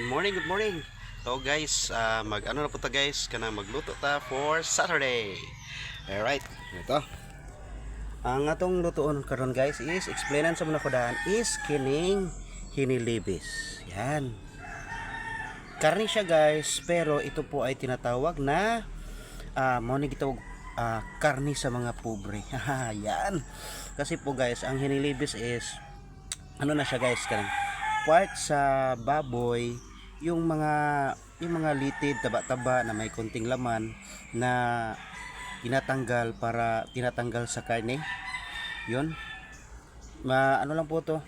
good morning. So guys, mag-ano na po ta guys, kana magluto ta for Saturday. Alright, ito. Ang atong lutoon karon guys is explainan sa muna ko daan is kining hinilibis. Yan. Karni siya guys, pero ito po ay tinatawag na mao ni gitawag karni sa mga pobre. Yan. Kasi po guys, ang hinilibis is ano na siya guys, kanang part sa baboy, yung mga litid taba-taba na may konting laman na tinatanggal sa karne. Yun. Ano lang po to,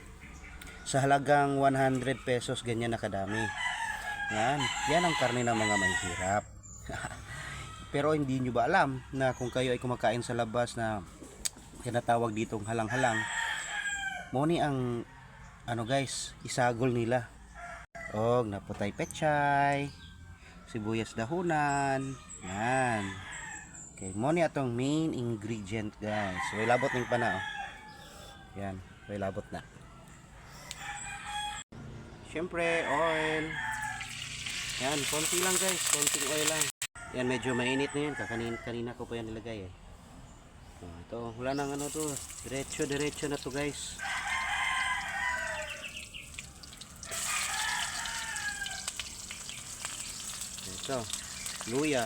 sa halagang 100 pesos ganyan na kadami. Yan ang karne ng mga mahihirap. Pero hindi nyo ba alam na kung kayo ay kumakain sa labas na tinatawag ditong halang-halang, mo ni ang ano guys, isagol nila. Og naputay pechay, sibuyas dahunan. Yan. Okay, mo ni atong main ingredient guys. So ilabot ning pana oh. Yan, so ilabot na. Siyempre, oil. Yan, konti lang guys, konting oil lang. Yan, medyo mainit na yun. Kanina ko pa yan nilagay eh. So, ito, wala nang ano to. Diretso na to guys. Ito, luya.